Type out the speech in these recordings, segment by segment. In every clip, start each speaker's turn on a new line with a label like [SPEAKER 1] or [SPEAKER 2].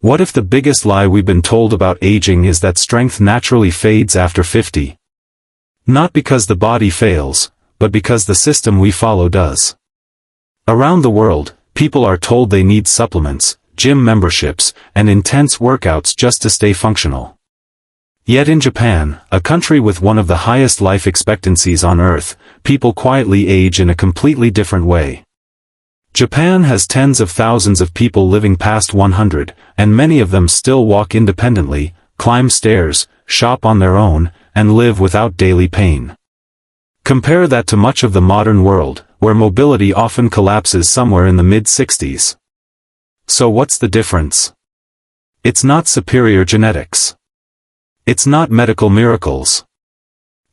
[SPEAKER 1] What if the biggest lie we've been told about aging is that strength naturally fades after 50? Not because the body fails, but because the system we follow does. Around the world, people are told they need supplements, gym memberships, and intense workouts just to stay functional. Yet in Japan, a country with one of the highest life expectancies on Earth, people quietly age in a completely different way. Japan has tens of thousands of people living past 100, and many of them still walk independently, climb stairs, shop on their own, and live without daily pain. Compare that to much of the modern world, where mobility often collapses somewhere in the mid-60s. So what's the difference? It's not superior genetics. It's not medical miracles.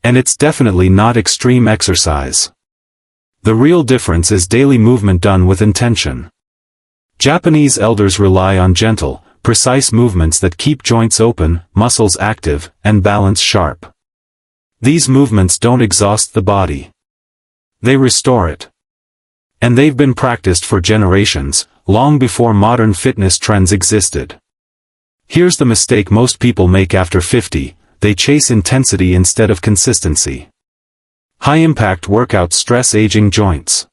[SPEAKER 1] And it's definitely not extreme exercise. The real difference is daily movement done with intention. Japanese elders rely on gentle, precise movements that keep joints open, muscles active, and balance sharp. These movements don't exhaust the body. They restore it. And they've been practiced for generations, long before modern fitness trends existed. Here's the mistake most people make after 50, they chase intensity instead of consistency. High-impact workouts stress aging joints.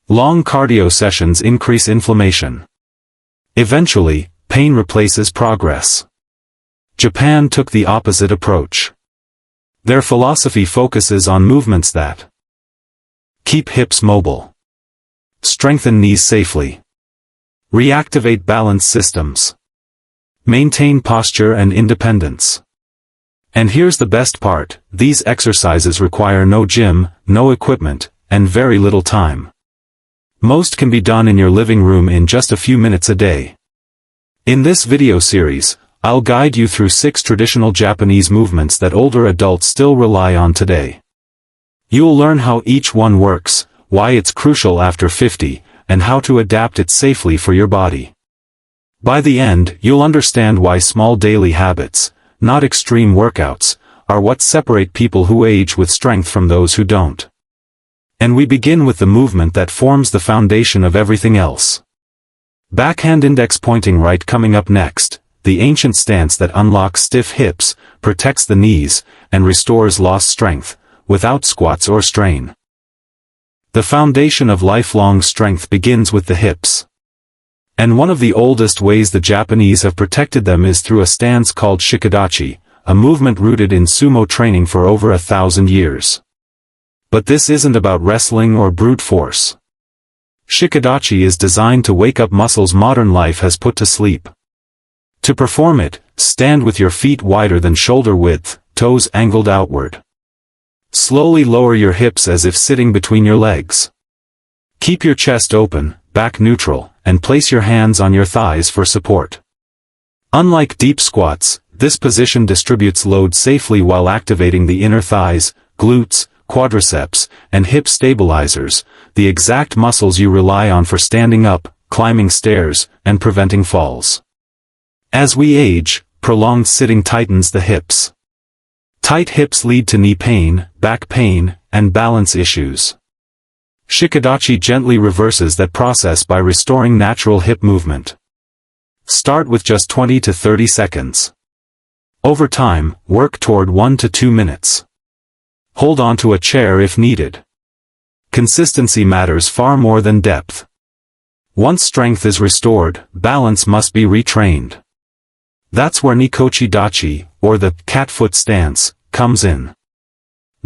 [SPEAKER 1] Long cardio sessions increase inflammation. Eventually, pain replaces progress. Japan took the opposite approach. Their philosophy focuses on movements that keep hips mobile, strengthen knees safely, reactivate balance systems, maintain posture and independence. And here's the best part, these exercises require no gym, no equipment, and very little time. Most can be done in your living room in just a few minutes a day. In this video series, I'll guide you through 6 traditional Japanese movements that older adults still rely on today. You'll learn how each one works, why it's crucial after 50, and how to adapt it safely for your body. By the end, you'll understand why small daily habits, not extreme workouts, are what separate people who age with strength from those who don't. And we begin with the movement that forms the foundation of everything else. Backhand index pointing right coming up next, the ancient stance that unlocks stiff hips, protects the knees, and restores lost strength, without squats or strain. The foundation of lifelong strength begins with the hips. And one of the oldest ways the Japanese have protected them is through a stance called shikodachi, a movement rooted in sumo training for over 1,000 years. But this isn't about wrestling or brute force. Shikodachi is designed to wake up muscles modern life has put to sleep. To perform it, stand with your feet wider than shoulder width, toes angled outward. Slowly lower your hips as if sitting between your legs. Keep your chest open, back neutral, and place your hands on your thighs for support. Unlike deep squats, this position distributes load safely while activating the inner thighs, glutes, quadriceps, and hip stabilizers, the exact muscles you rely on for standing up, climbing stairs, and preventing falls. As we age, prolonged sitting tightens the hips. Tight hips lead to knee pain, back pain, and balance issues. Shikodachi gently reverses that process by restoring natural hip movement. Start with just 20 to 30 seconds. Over time, work toward 1 to 2 minutes. Hold on to a chair if needed. Consistency matters far more than depth. Once strength is restored, balance must be retrained. That's where Nikochi Dachi, or the cat foot stance, comes in.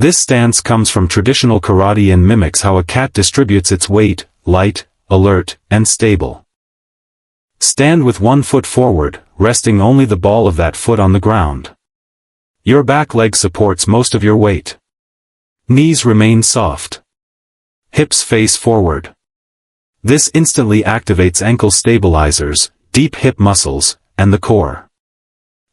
[SPEAKER 1] This stance comes from traditional karate and mimics how a cat distributes its weight, light, alert, and stable. Stand with one foot forward, resting only the ball of that foot on the ground. Your back leg supports most of your weight. Knees remain soft. Hips face forward. This instantly activates ankle stabilizers, deep hip muscles, and the core.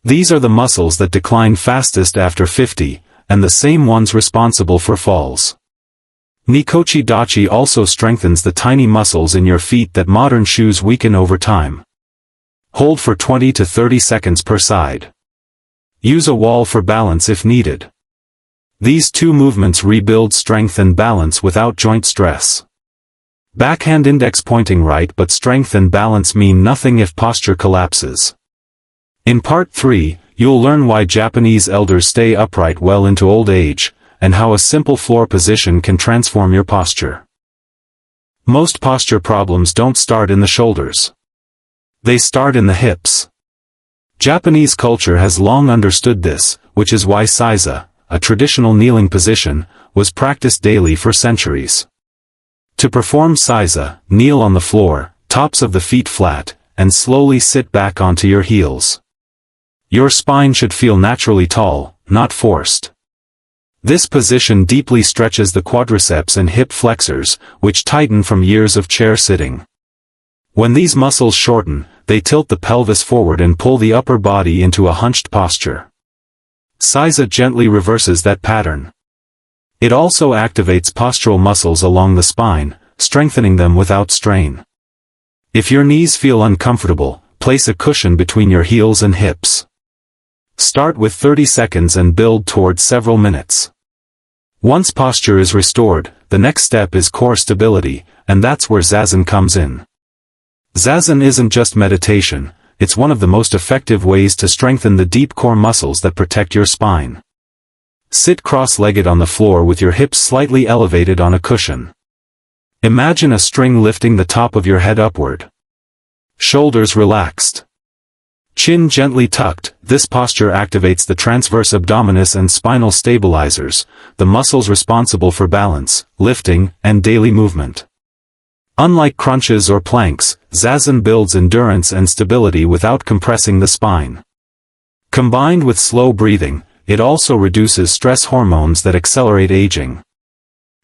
[SPEAKER 1] These are the muscles that decline fastest after 50, and the same ones responsible for falls. Nikochi Dachi also strengthens the tiny muscles in your feet that modern shoes weaken over time. Hold for 20 to 30 seconds per side. Use a wall for balance if needed. These two movements rebuild strength and balance without joint stress. Backhand index pointing right, but strength and balance mean nothing if posture collapses. In Part 3, you'll learn why Japanese elders stay upright well into old age, and how a simple floor position can transform your posture. Most posture problems don't start in the shoulders. They start in the hips. Japanese culture has long understood this, which is why Seiza, a traditional kneeling position, was practiced daily for centuries. To perform Seiza, kneel on the floor, tops of the feet flat, and slowly sit back onto your heels. Your spine should feel naturally tall, not forced. This position deeply stretches the quadriceps and hip flexors, which tighten from years of chair sitting. When these muscles shorten, they tilt the pelvis forward and pull the upper body into a hunched posture. Seiza gently reverses that pattern. It also activates postural muscles along the spine, strengthening them without strain. If your knees feel uncomfortable, place a cushion between your heels and hips. Start with 30 seconds and build towards several minutes. Once posture is restored, the next step is core stability, and that's where Zazen comes in. Zazen isn't just meditation, it's one of the most effective ways to strengthen the deep core muscles that protect your spine. Sit cross-legged on the floor with your hips slightly elevated on a cushion. Imagine a string lifting the top of your head upward. Shoulders relaxed. Chin gently tucked. This posture activates the transverse abdominis and spinal stabilizers, the muscles responsible for balance, lifting, and daily movement. Unlike crunches or planks, Zazen builds endurance and stability without compressing the spine. Combined with slow breathing, it also reduces stress hormones that accelerate aging.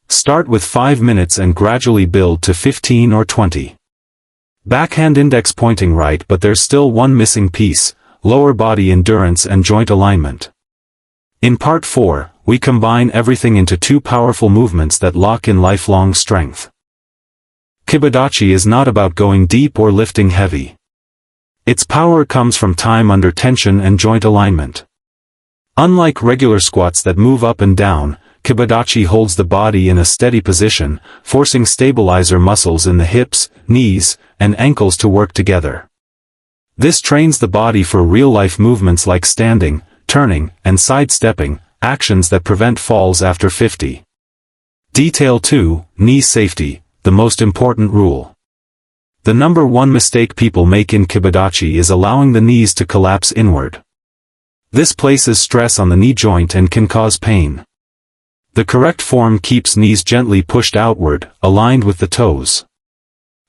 [SPEAKER 1] Start with 5 minutes and gradually build to 15 or 20. Backhand index pointing right, but there's still one missing piece: lower body endurance and joint alignment. In Part 4, we combine everything into 2 powerful movements that lock in lifelong strength. Kibadachi is not about going deep or lifting heavy. Its power comes from time under tension and joint alignment. Unlike regular squats that move up and down, Kibadachi holds the body in a steady position, forcing stabilizer muscles in the hips, knees, and ankles to work together. This trains the body for real-life movements like standing, turning, and sidestepping, actions that prevent falls after 50. Detail 2, knee safety, the most important rule. The number one mistake people make in Kibadachi is allowing the knees to collapse inward. This places stress on the knee joint and can cause pain. The correct form keeps knees gently pushed outward, aligned with the toes.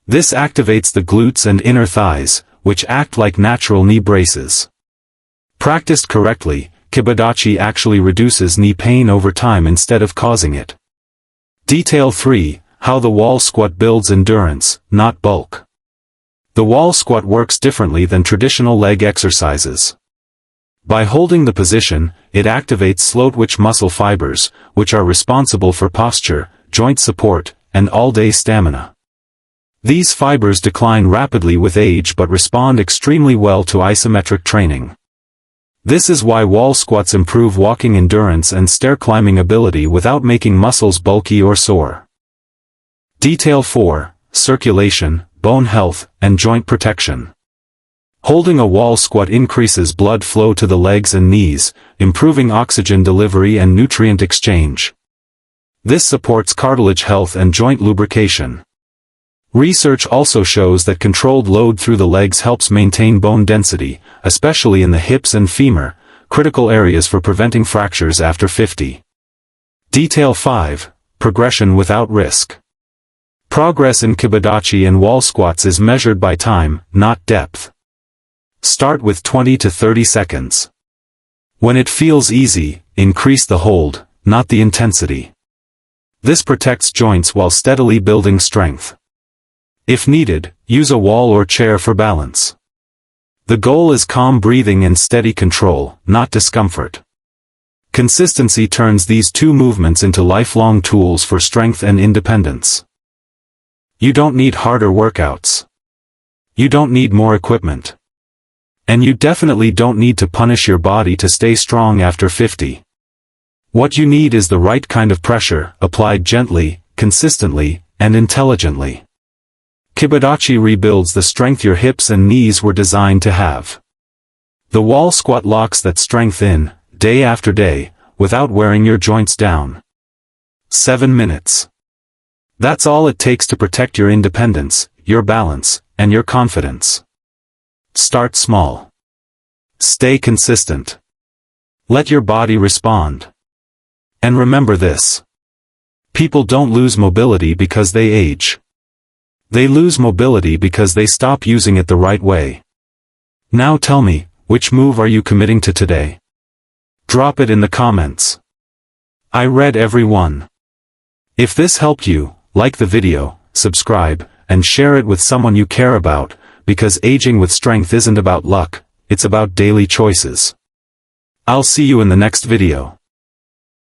[SPEAKER 1] This activates the glutes and inner thighs, which act like natural knee braces. Practiced correctly, Kibadachi actually reduces knee pain over time instead of causing it. Detail 3, how the wall squat builds endurance, not bulk. The wall squat works differently than traditional leg exercises. By holding the position, it activates slow-twitch muscle fibers, which are responsible for posture, joint support, and all-day stamina. These fibers decline rapidly with age but respond extremely well to isometric training. This is why wall squats improve walking endurance and stair-climbing ability without making muscles bulky or sore. Detail 4, circulation, bone health, and joint protection. Holding a wall squat increases blood flow to the legs and knees, improving oxygen delivery and nutrient exchange. This supports cartilage health and joint lubrication. Research also shows that controlled load through the legs helps maintain bone density, especially in the hips and femur, critical areas for preventing fractures after 50. Detail 5, progression without risk. Progress in Kibadachi and wall squats is measured by time, not depth. Start with 20 to 30 seconds. When it feels easy, increase the hold, not the intensity. This protects joints while steadily building strength. If needed, use a wall or chair for balance. The goal is calm breathing and steady control, not discomfort. Consistency turns these 2 movements into lifelong tools for strength and independence. You don't need harder workouts. You don't need more equipment. And you definitely don't need to punish your body to stay strong after 50. What you need is the right kind of pressure, applied gently, consistently, and intelligently. Kibadachi rebuilds the strength your hips and knees were designed to have. The wall squat locks that strength in, day after day, without wearing your joints down. 7 minutes. That's all it takes to protect your independence, your balance, and your confidence. Start small. Stay consistent. Let your body respond. And remember this. People don't lose mobility because they age. They lose mobility because they stop using it the right way. Now tell me, which move are you committing to today? Drop it in the comments. I read every one. If this helped you, like the video, subscribe, and share it with someone you care about, because aging with strength isn't about luck, it's about daily choices. I'll see you in the next video.